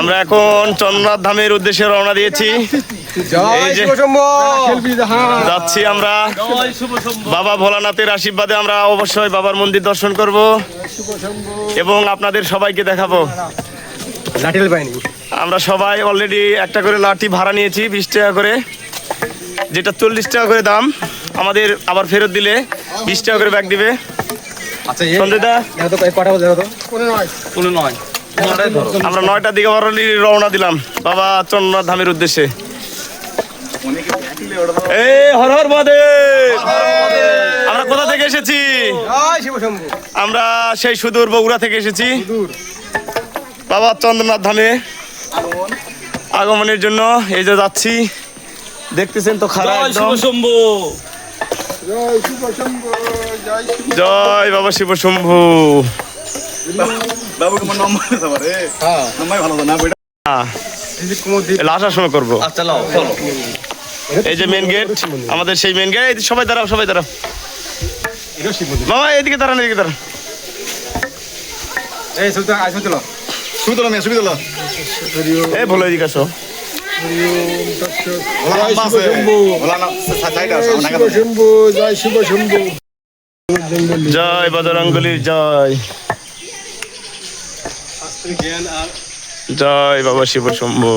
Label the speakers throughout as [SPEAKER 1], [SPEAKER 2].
[SPEAKER 1] আমরা এখন চন্দ্রনাথ ধামের উদ্দেশ্যে রওনা দিয়েছি। যাচ্ছি আমরা বাবা ভোলানাথের আশীর্বাদে। আমরা অবশ্যই বাবার মন্দির দর্শন করব এবং আপনাদের সবাইকে দেখাবো। আমরা সবাই অলরেডি একটা করে লাঠি ভাড়া নিয়েছি 20 টাকা করে, যেটা 40 টাকা করে দাম। আমাদের আবার ফেরত দিলে 20 টাকা করে ব্যাগ দিবে। সঞ্জয়দা আমরা 9টার দিকে রওনা দিলাম বাবা চন্দ্রনাথ ধামের উদ্দেশ্যে। হর হর মহাদেব। আমরা কোথা থেকে এসেছি? আমরা সেই সুদূর বগুড়া থেকে এসেছি বাবা চন্দ্রনাথ ধামে আগমনের জন্য। এই যে যাচ্ছি, দেখতেছেন তো খারাপ। জয় বাবা শিব শম্ভু। আসার সময় করবো। এই যে মেন গেট, আমাদের সেই মেন গেট। সবাই দাঁড়াও, সবাই দাঁড়াও। বাবা এদিকে দাঁড়ান, এদিকে দাঁড়ান। এই ভোলা এদিকে আসো। জয় বজরঙ্গলী জয়। জয় বাবা শিব শম্ভু।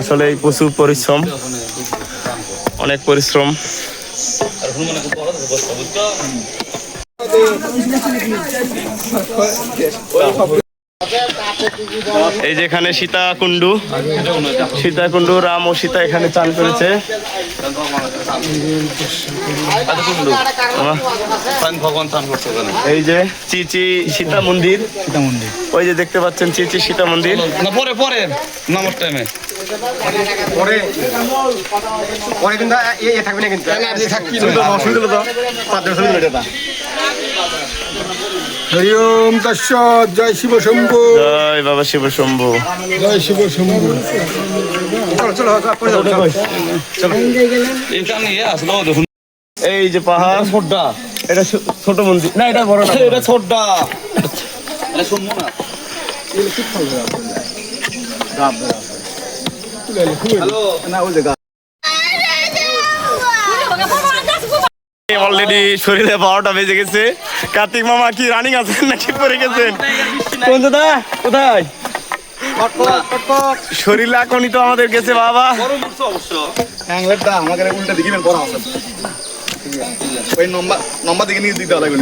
[SPEAKER 1] আসলে প্রচুর পরিশ্রম, অনেক পরিশ্রম। এই যে এখানে সীতাকুণ্ডু, রাম ও সীতা এখানে চান করেছে। এই যে চিচি সীতা মন্দির, ওই যে দেখতে পাচ্ছেন চিচি সীতা মন্দির।
[SPEAKER 2] পরে নামার টাইমে
[SPEAKER 3] হরি ওম তৎসৎ। জয় শিব শম্ভু।
[SPEAKER 1] জয় বাবা শিব শম্ভু।
[SPEAKER 3] জয় শিব শম্ভু।
[SPEAKER 1] এই যে পাহাড়, এটা ছোট মন্দির না, এটা বড় না, এটা ছোটটা। অলরেডি শরীরে 12টা বেজে গেছে। কার্তিক মামা কি রানিং আছেন নাকি পরে গেছেন? কোথায় শরীর লাখনি তো আমাদের গেছে বাবা।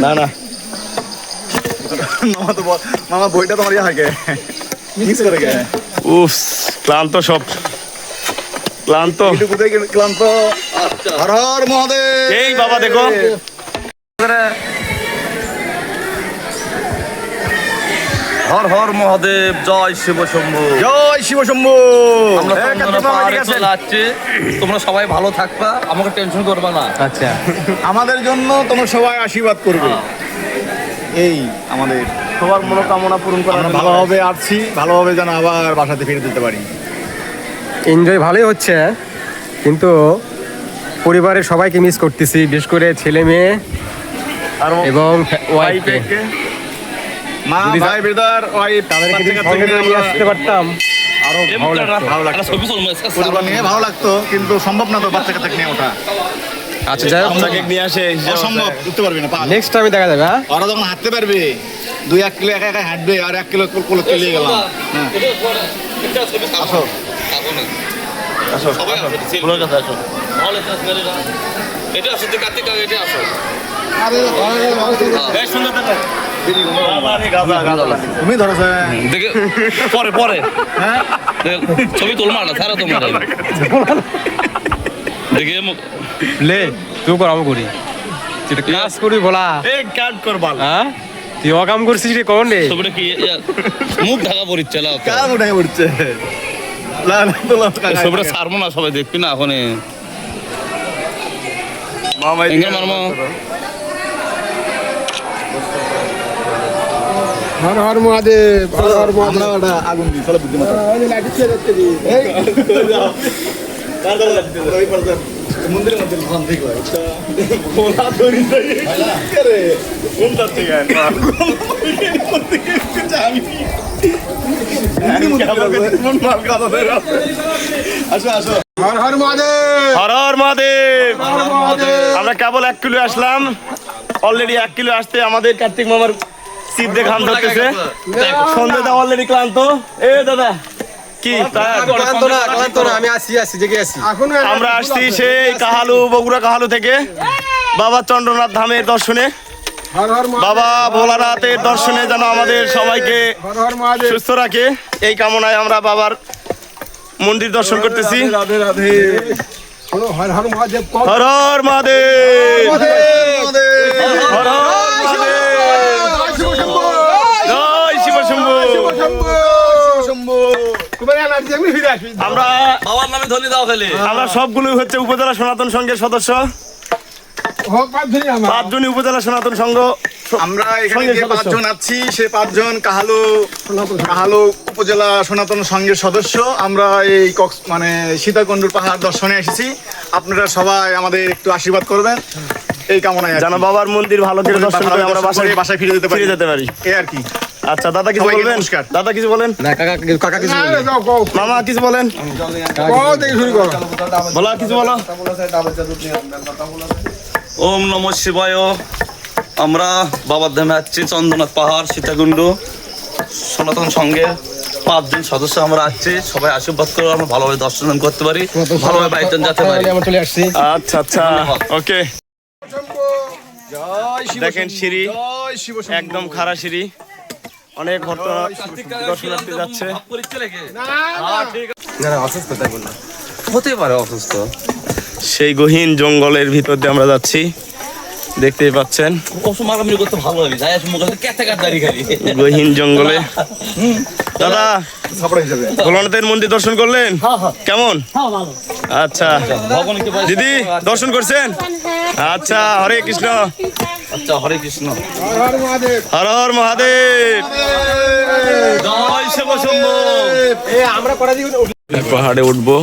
[SPEAKER 1] না না
[SPEAKER 4] মামা বইটা তোমার ইয়ে থাকে মিক্স করে গে।
[SPEAKER 1] উফ, ক্লান্ত, সব ক্লান্ত,
[SPEAKER 4] ক্লান্ত। হর হর মহাদেব।
[SPEAKER 1] এই বাবা দেখো,
[SPEAKER 2] হর হর মহাদেব। জয় শিব শম্ভু।
[SPEAKER 4] জয় শিব শম্ভু।
[SPEAKER 2] তোমরা সবাই ভালো থাকবা, আমাকে টেনশন করবা না।
[SPEAKER 1] আচ্ছা,
[SPEAKER 4] আমাদের জন্য তোমরা সবাই আশীর্বাদ করবে। এই আমাদের
[SPEAKER 1] সবার মনোকামনা পূরণ করা।
[SPEAKER 4] ভালোভাবে আসছি, ভালোভাবে যেন আবার বাসাতে ফিরে দিতে পারি।
[SPEAKER 3] এনজয় ভালোই হচ্ছে, কিন্তু পরিবারের সবাইকে মিস করতেছি, বিশেষ করে ছেলে মেয়ে এবং ওয়াইফকে।
[SPEAKER 4] মা, ভাই, ব্রাদার, ওয়াইফ,
[SPEAKER 3] তাদেরকে যদি সঙ্গে নিয়ে আসতে পারতাম আরো ভালো লাগতো।
[SPEAKER 4] পরিবার নিয়ে ভালো লাগতো, কিন্তু সম্ভব না তো বাচ্চা কাচ্চা নিয়ে ওঠা।
[SPEAKER 3] আচ্ছা, যাই হোক,
[SPEAKER 1] নিয়ে আসে
[SPEAKER 4] অসম্ভব, উঠতে পারবি না।
[SPEAKER 3] নেক্সট টাইমে দেখা যাবে। হ্যাঁ,
[SPEAKER 4] ওরা যখন হাঁটতে পারবে, 2-1 কিলো একা একা হাঁটবে, আর 1 কিলো কোলে নিয়ে গেলাম। হ্যাঁ, আসো
[SPEAKER 1] আসো, ভুলের কাছে আসো।
[SPEAKER 2] এটা আসো, কার্তিক এটা আসো।
[SPEAKER 4] তুমি ধরো
[SPEAKER 2] দেখে পরে হ্যাঁ ছবি তোলমা না ছাড়া তোমার দেখে
[SPEAKER 3] লে তুই কর, আমি করি, তুই ক্লাস করি বলা।
[SPEAKER 1] এই কাট কর বাল।
[SPEAKER 3] হ্যাঁ, তুই অকাম করছিস রে, কোন রে?
[SPEAKER 2] ছবিটা কি মুখ ঢাকা পড়ছে?
[SPEAKER 4] কার উঠে পড়ছে?
[SPEAKER 2] ছবিটা ছাড়বো না, সবাই দেখবি না এখন।
[SPEAKER 1] মামা
[SPEAKER 2] মারমো।
[SPEAKER 3] হর হর মহাদেব। হর হর মহাদেব।
[SPEAKER 4] আমরা আগুন দিই, চলো বুদ্ধিমত্তা। মন্দিরের মধ্যে ভান ঠিক হয়
[SPEAKER 1] গোলা ধরি রে কোনটা থেকে
[SPEAKER 4] আসো আসো হর হর মহাদেব
[SPEAKER 1] হর হর মহাদেব। আমরা কেবল 1 কিলো আসলাম, অলরেডি 1 কিলো আসতে আমাদের কার্তিক মামার সিপ দিয়ে ঘাম ধরতেছে। সন্ধ্যে দা অলরেডি ক্লান্ত। এ দাদা কি
[SPEAKER 3] ক্লান্ত না, আমি আসি জেগে আছি।
[SPEAKER 1] আমরা আসছি সেই কাহালু, বগুড়া কাহালু থেকে বাবা চন্দ্রনাথ ধামের দর্শনে। বাবা ভোলানাথের দর্শনে যেন আমাদের সবাইকে সুস্থ রাখে, এই কামনায় আমরা বাবার মন্দির দর্শন করতেছি।
[SPEAKER 4] রাধে রাধে
[SPEAKER 3] হর হর মহাদেব।
[SPEAKER 1] হর হর মহাদেব, হর হর মহাদেব, জয় শিব শম্ভু। আমরা
[SPEAKER 2] বাবার নামে ধনী দাও খেলে।
[SPEAKER 1] আমরা সবগুলোই হচ্ছে উপজেলা সনাতন সংঘের সদস্য, 5জনই উপজেলা সনাতন সংঘ।
[SPEAKER 4] আমরা এখানে যে 5 জন আছি সে 5 জন কাহালু উপজেলা সনাতন সংঘের সদস্য। আমরা এই মানে সীতাকুণ্ডুর পাহাড় দর্শনে এসেছি। আপনারা সবাই আমাদের একটু আশীর্বাদ করবেন এই কামনায়।
[SPEAKER 1] যেন বাবার মন্দির ভালো করে দর্শন করে আমরা
[SPEAKER 4] বাসায় ফিরে যেতে পারি
[SPEAKER 1] এই আর কি। আচ্ছা দাদা কিছু
[SPEAKER 4] সবাইকে
[SPEAKER 1] বলবেন?
[SPEAKER 4] নমস্কার।
[SPEAKER 1] দাদা কিছু বলেন,
[SPEAKER 3] না কাকা কিছু বলবে?
[SPEAKER 1] মামা কিছু বলেন, বলা কিছু বলো।
[SPEAKER 2] ওম নম শিবায়। আমরা বাবার ধামে আসছি, চন্দ্রনাথ পাহাড় সীতাকুণ্ড সনাতন সংঘের 5 জন সদস্য আমরা আসছি। সবাই আশীর্বাদ করে আমরা ভালোভাবে দর্শন করতে পারি, ভালোভাবে বাইরে যেতে পারি।
[SPEAKER 3] আমরা চলে আসছি।
[SPEAKER 1] আচ্ছা আচ্ছা ওকে। দেখেন সিঁড়ি একদম খাড়া সিঁড়ি, অনেক ভক্ত দর্শনার্থী যাচ্ছে।
[SPEAKER 3] না অসুস্থ তাই বললাম।
[SPEAKER 2] হতে পারে অসুস্থ।
[SPEAKER 1] সেই গহীন জঙ্গলের ভিতর দিয়ে আমরা যাচ্ছি, দেখতেই পাচ্ছেন।
[SPEAKER 2] ওসব মারামারি করতে ভালো লাগে, যাই আসুন মুখে কেটে কাট দাঁড়িয়ে খালি।
[SPEAKER 1] গহীন জঙ্গলে। দাদা ভোলানাথের মন্দির দর্শন করলেন? কেমন? আচ্ছা দিদি দর্শন করছেন? আচ্ছা হরে কৃষ্ণ।
[SPEAKER 2] আচ্ছা হরে কৃষ্ণ।
[SPEAKER 1] হর হর মহাদেব,
[SPEAKER 2] জয় শিব শম্ভু।
[SPEAKER 3] আমরা করা দিব।
[SPEAKER 1] পাহাড়ে উঠবো,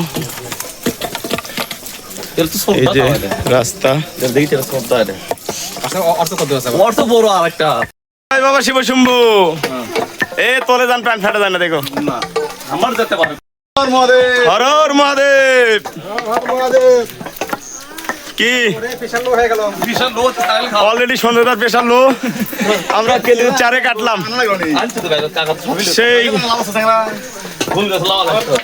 [SPEAKER 2] এটা তো
[SPEAKER 1] এই যে
[SPEAKER 2] সব
[SPEAKER 1] রাস্তা।
[SPEAKER 2] দেখি এটা সব দাঁড়ে।
[SPEAKER 3] অর্থ কত আছে?
[SPEAKER 2] অর্থ বড় আরেকটা।
[SPEAKER 1] জয় বাবা শিব শম্ভু। এ তোলে যান, প্যান্ট ফেটে যায় না দেখো।
[SPEAKER 2] না আমার যেতে পারে।
[SPEAKER 1] হর হর মহাদেব। কি
[SPEAKER 2] বিশাল রোদ খালি খাওয়া।
[SPEAKER 1] অলরেডি সন্ধ্যার স্পেশাল লো আমরা কেলি 4-এ কাটলাম।
[SPEAKER 2] আনতে তো বাইরে কাকা ছবি
[SPEAKER 1] সেই
[SPEAKER 2] ভুল গেছে লাও লাগতো।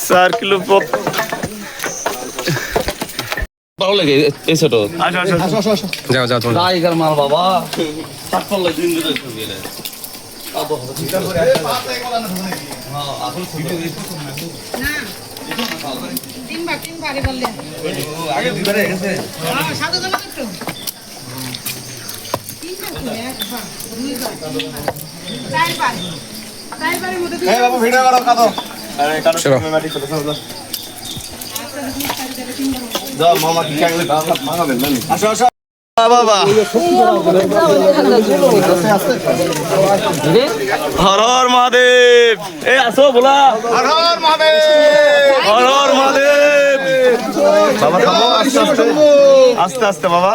[SPEAKER 1] 4 কিলো পথ।
[SPEAKER 2] ভালো লাগে এই ছোট।
[SPEAKER 1] আচ্ছা আচ্ছা
[SPEAKER 3] যাও তোমরা।
[SPEAKER 2] টাইগার মাল বাবা। তারপর লাগে দিন দিন গেলে। আবো হ্যাঁ এখন ছবি
[SPEAKER 5] তিনবারে বললেন আগে দুবারে গেছে সাদা দাও একটু তিনবার একবার দুইবার চারবারের মধ্যে
[SPEAKER 4] এই বাবু ভিডিও করো কাটো
[SPEAKER 1] আরে কাটো মাটি ছোট ছোট দাও মামা কি খাইলে ভাঙাবেন না। আসো আসো বাবা। হর হর মহাদেব। এ আসো বলা।
[SPEAKER 4] হর হর মহাদেব
[SPEAKER 1] হর হর মহাদেব। বাবা থামো, আস্তে আস্তে আস্তে আস্তে বাবা।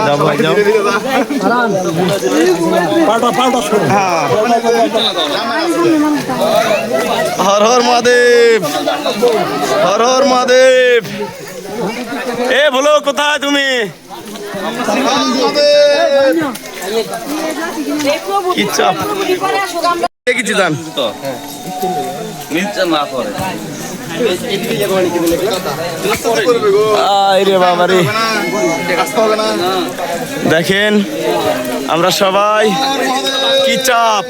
[SPEAKER 1] যাও ভাই যাও। হ্যাঁ। হর হর মহাদেব, হর হর মহাদেব। এ বলো কোথায় তুমি? কি চাপ দেখেছি জান
[SPEAKER 2] তো নিচে না করে।
[SPEAKER 1] রে বাবা রে। দেখেন আমরা সবাই কি চাপ,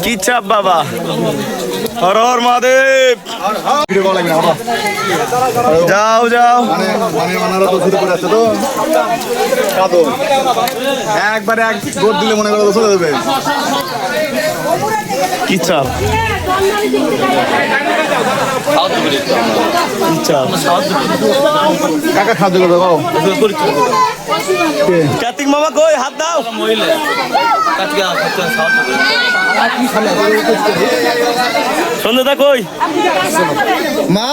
[SPEAKER 1] কি চাপ বাবা। হর হর মহাদেব। যাও যাও।
[SPEAKER 4] একবারে এক গোট দিলে মনে করো চলে যাবে।
[SPEAKER 1] কি চাপ, কি চাপ।
[SPEAKER 4] কাকা খাদ্য করবে বাবু
[SPEAKER 1] কার্তিক মামা কই হাত দাও।
[SPEAKER 2] মহিলা কাটকে সাহায্য করে।
[SPEAKER 1] সন্ধ্যা কই
[SPEAKER 4] মা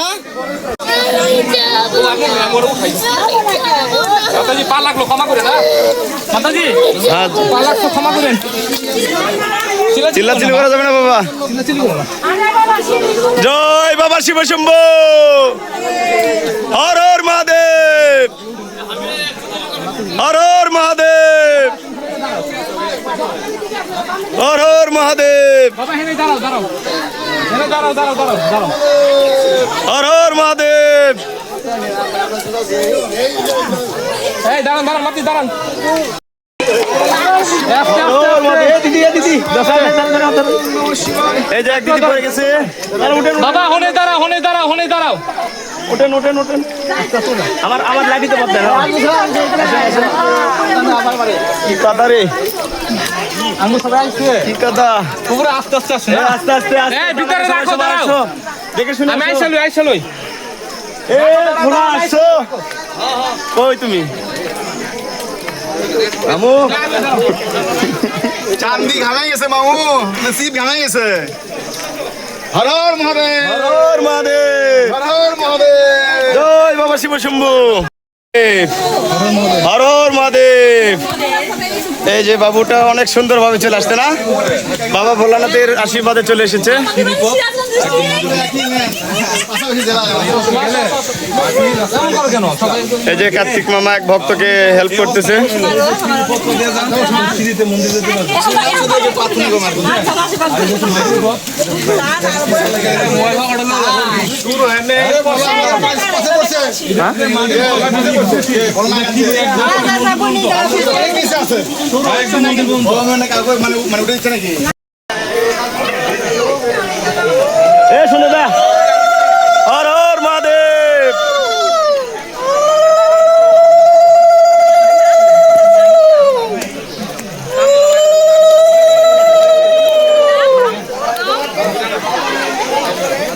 [SPEAKER 6] মাতাজি 5 লাখ ক্ষমা করে না মাতাজি
[SPEAKER 1] আজ
[SPEAKER 6] 5 লাখ ক্ষমা করেন
[SPEAKER 1] চিল্লাচিল্লি করা যাবে না বাবা জয় বাবা শিব শম্ভু হর হর মহাদেব হর হর মহাদেব হর হর মহাদেব
[SPEAKER 6] বাবা হেনে দাঁড়াও দাঁড়াও হেনে দাঁড়াও দাঁড়াও দাঁড়াও দাঁড়াও
[SPEAKER 1] হর হর মহাদেব
[SPEAKER 6] এই দাঁড়ান দাঁড়ান মাতি দাঁড়ান
[SPEAKER 1] হর মহাদেব এ দিদি এই যে এক দিদি পড়ে গেছে
[SPEAKER 6] বাবা হনে দাঁড়াও হনে দাঁড়াও হনে দাঁড়াও
[SPEAKER 1] ওঠেন আমার লাঠিতে পারতেন কি কথা রে
[SPEAKER 6] আমি সবাই আইছে
[SPEAKER 1] কি কথা
[SPEAKER 6] পুরো আস্তে আস্তে আসে
[SPEAKER 1] আস্তে আস্তে
[SPEAKER 6] এই ভিতরে রাখো দাঁড়াও
[SPEAKER 1] দেখে শুনে
[SPEAKER 6] আমি আইছালই
[SPEAKER 1] এ ভোলা আসছো কই তুমি আমু
[SPEAKER 4] চান্দি ঘামাই গেছে মামু নসিব ঘামাই গেছে হর হর মহাদেব
[SPEAKER 1] হর হর মহাদেব
[SPEAKER 4] হর হর মহাদেব
[SPEAKER 1] জয় বাবা শিব শম্ভু হর হর মহাদেব এই যে বাবুটা অনেক সুন্দর ভাবে চলে আসছে না বাবা ভোলানাথের আশীর্বাদে চলে এসেছে এই যে কার্তিক মামা এক ভক্তকে হেল্প করতেছে এ শুনে দা হর হর মহাদেব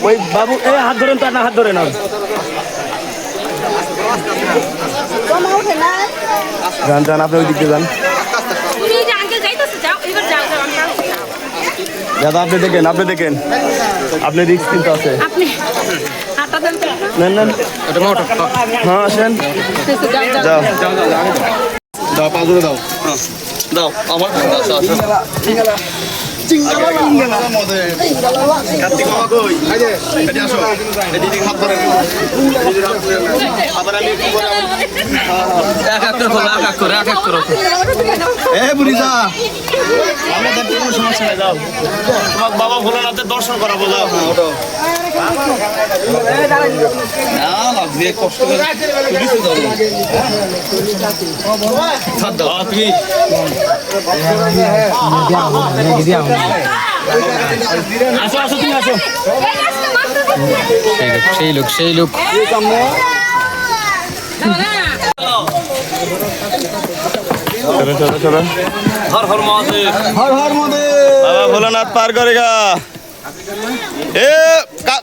[SPEAKER 1] ওই বাবু এ হাত ধরেন তো না হাত ধরে না যান যান আপনি ওই দিক দিয়ে যান দাদা আপনি দেখেন আপনি রিস্ক কিন্তু আছে নেন নেন হ্যাঁ আসেন যাও
[SPEAKER 4] দাও পাঁচরে দাও
[SPEAKER 2] দাও আমার আসো আসো
[SPEAKER 4] কার্তিক মামা কই এদিকে আসো এদিকে হাত ধরেন আবার আমি কি করে
[SPEAKER 2] এক এক করে
[SPEAKER 4] এ বুড়িদা
[SPEAKER 1] আমরা দেখতে কোনো সমস্যা নেই যাও তোমার বাবা ভোলানাথের দর্শন করাবো যাও
[SPEAKER 2] না লাগবে কষ্ট করে পুলিশে দাও
[SPEAKER 1] তুমি আসো আসো তুমি আসো
[SPEAKER 3] সেই লোক
[SPEAKER 1] চলো
[SPEAKER 2] হর হর মহাদেব
[SPEAKER 4] হর হর মহাদেব
[SPEAKER 1] বাবা ভোলানাথ পার করেগা এ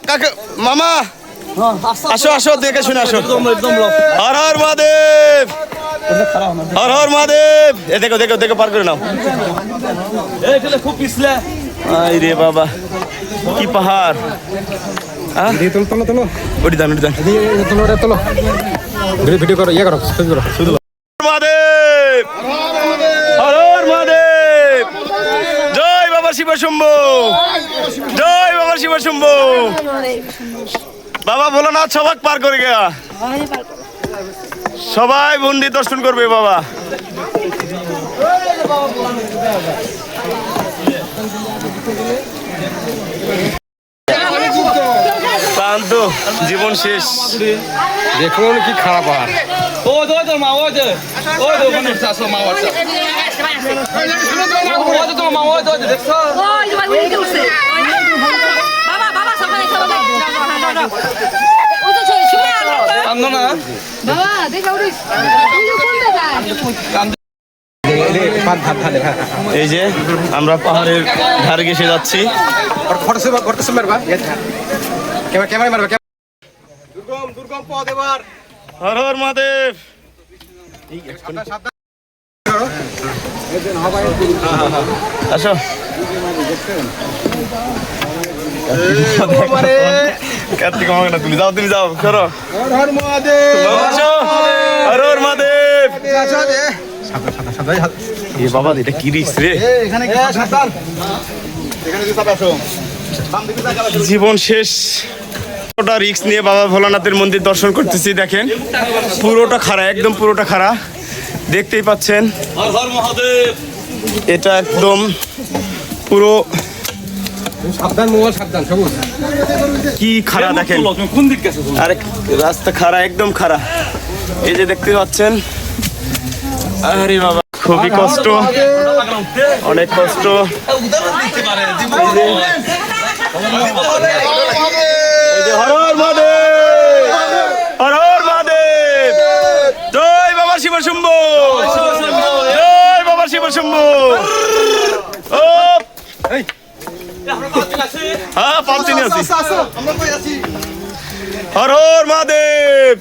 [SPEAKER 1] কাকে মামা আসো আসো দেখে শুনে আসো
[SPEAKER 2] একদম
[SPEAKER 1] হর হর মহাদেব হর হর মহাদেব এ দেখো পার করে নাও
[SPEAKER 2] এখানে খুব পিছলে
[SPEAKER 1] আই রে বাবা কি পাহাড়
[SPEAKER 3] তোলো
[SPEAKER 1] ওটি দান
[SPEAKER 3] তোলো ভিডিও করো করো
[SPEAKER 1] শুধু মহাদেব হর হর মহাদেব জয় বাবা শিব শম্ভু জয় বাবা শিব শম্ভু বাবা ভোলানাথ সবাক পার করে গেয়া সবাই মন্দির দর্শন করবে বাবা ক্লান্ত জীবন শেষ
[SPEAKER 3] দেখুন কি খারাপ আর
[SPEAKER 2] ওই তো মা ওই তো ওখানে আসো মা বাচ্চা ওই তো মা ওই তো দেখছো কান্দো না
[SPEAKER 1] এই যে আমরা পাহাড়ের ধারে ঘেসে যাচ্ছি
[SPEAKER 3] ক্যামেরা মারবে
[SPEAKER 4] দুর্গম পথ এবার
[SPEAKER 1] হর হর মহাদেব আসো কার্তিক আমাকে না তুলি যাও, তুমি যাও সরো।
[SPEAKER 4] হর হর মহাদেব।
[SPEAKER 1] বাবা আসো। হর হর মহাদেব। এ বাবা এটা কি রিক্স রে,
[SPEAKER 4] এখানে কি সাবধান, এখানে কি চাপ আসো।
[SPEAKER 1] জীবন শেষ ওটা রিক্স নিয়ে বাবা ভোলানাথের মন্দির দর্শন করতেছি। দেখেন পুরোটা খাড়া, একদম পুরোটা খাড়া, দেখতেই পাচ্ছেন।
[SPEAKER 2] হর হর মহাদেব।
[SPEAKER 1] এটা একদম পুরো
[SPEAKER 3] সাবধান মোবাইল, সাবধান সবুজ।
[SPEAKER 1] কি খাড়া দেখেন,
[SPEAKER 2] তুমি কোন দিক গেছো তুমি?
[SPEAKER 1] আরে রাস্তা খাড়া, একদম খাড়া। এই যে দেখতে পাচ্ছেন, আরে বাবা খুবই কষ্ট, অনেক কষ্ট। এই যে হর হর মহাদেব, হর হর মহাদেব, জয় বাবা শিব শম্ভু, জয় বাবা শিব শম্ভু। ও হ্যাঁ পাঁচটি আছি। হর হর মহাদেব,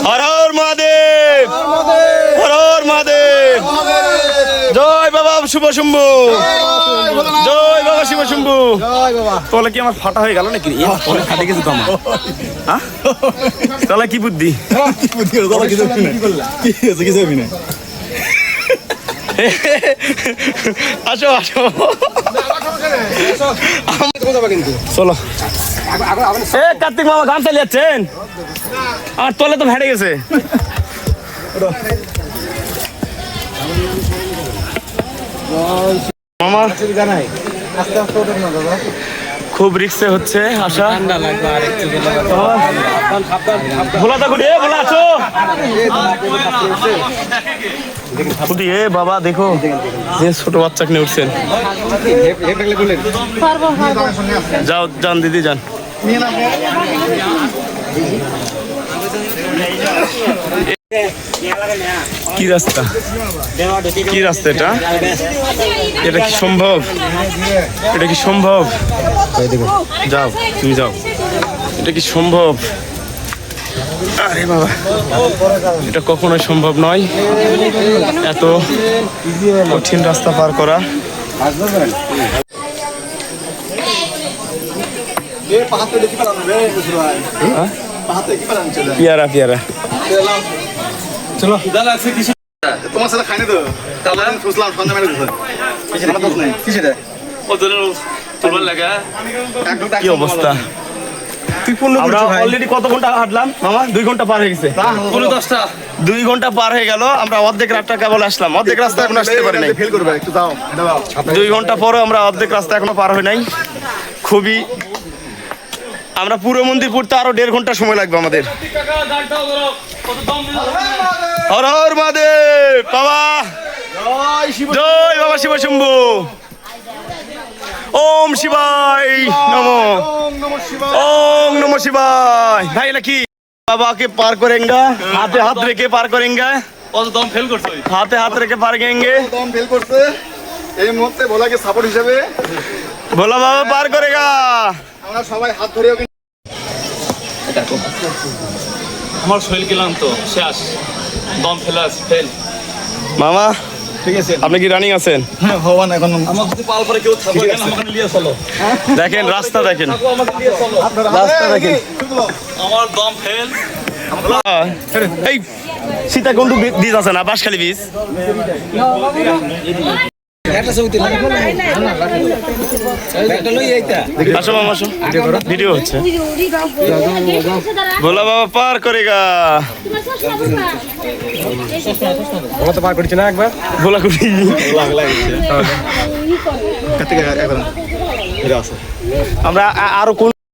[SPEAKER 1] হর হর মহাদেব, হর হর মহাদেব, জয় বাবা শুভ শম্ভু, জয় বাবা শিব শম্ভু। তাহলে কি আমার ফাটা হয়ে গেল নাকি? তাহলে ফাটে গেছে তো আমার, হ্যাঁ? তাহলে কি বুদ্ধি? আসো আসো চলো। এ কার্তিক মামা গান চালিয়ে যাচ্ছেন, আর তলে তো ভেড়ে গেছে। মামা খুব রিক্সে হচ্ছে আসা। ভোলা থাকো রে, ভোলা আছো। এ বাবা দেখো, যে ছোট বাচ্চা কিনে উঠছেন। যাও যান দিদি যান। কি রাস্তা, কি রাস্তা এটা? এটা কি সম্ভব? এটা কি সম্ভব? যাও তুমি যাও, এটা কি সম্ভব? আরে বাবা এটা কখনোই সম্ভব নয়, এত কঠিন রাস্তা পার করা। পিয়ারা পিয়ারা
[SPEAKER 2] চলো দাদা আছে কিছু
[SPEAKER 4] তোমার সাথে খাইনি তো, তাহলে বুঝলাম সন্ধ্যা মেরে দিতে কিসে দেয়
[SPEAKER 2] ওদের তোমার লাগা
[SPEAKER 1] কি অবস্থা। আমরা অলরেডি কত ঘন্টা হাঁটলাম মামা? 2 ঘন্টা পার হয়ে গেছে। 2 ঘন্টা পার হয়ে গেল, আমরা অর্ধেক রাস্তা কেবল আসলাম, অর্ধেক রাস্তা এখন আসতে পারি নাই।
[SPEAKER 4] ফেল করবে একটু দাও।
[SPEAKER 1] 2 ঘন্টা পরে আমরা অর্ধেক রাস্তা এখনো পার হই নাই। খুবই, আমরা পুরো মন্দির পড়তে আরো 1.5 ঘন্টা সময় লাগবে আমাদের। হর হর মহাদেব বাবা, জয় বাবা শিব শম্ভু, ওম শিবায় নমো, ওম নমো শিবায়। ভাই এটা কি? বাবাকে পার করেঙ্গা, হাতে হাত রেখে পার করেঙ্গা,
[SPEAKER 2] কত দম ফেল করছো?
[SPEAKER 1] হাতে হাত রেখে পার করেঙ্গে।
[SPEAKER 4] দম ফেল করছে এই মুহূর্তে, ভোলাকে সাপোর্ট হিসেবে
[SPEAKER 1] ভোলা বাবা পার করেগা।
[SPEAKER 4] আমরা সবাই হাত ধরে ওকে।
[SPEAKER 2] আমার শরীর গেলাম তো শেষ, দম ফেলা ফেল।
[SPEAKER 1] মামা
[SPEAKER 4] ঠিক আছে,
[SPEAKER 1] আপনি কি রানিং আছেন?
[SPEAKER 4] হ্যাঁ ভগবান এখন
[SPEAKER 2] আমার যদি পাল পরে কেউ থাকবে কেন আমাকে নিয়ে চলো।
[SPEAKER 1] দেখেন রাস্তা দেখেন,
[SPEAKER 2] আমাকে নিয়ে চলো।
[SPEAKER 1] রাস্তা দেখেন।
[SPEAKER 2] আমার দম ফেল।
[SPEAKER 1] এই সীতাকুণ্ড বীজ আছে না, বাঁশখালী বীজ? আসো মামা আসো, ভিডিও হচ্ছে। ভোলা বাবা পার করেগা।
[SPEAKER 3] আমরা তো পার করছি না একবার।
[SPEAKER 1] ভোলা কুটি আমরা আরো কোন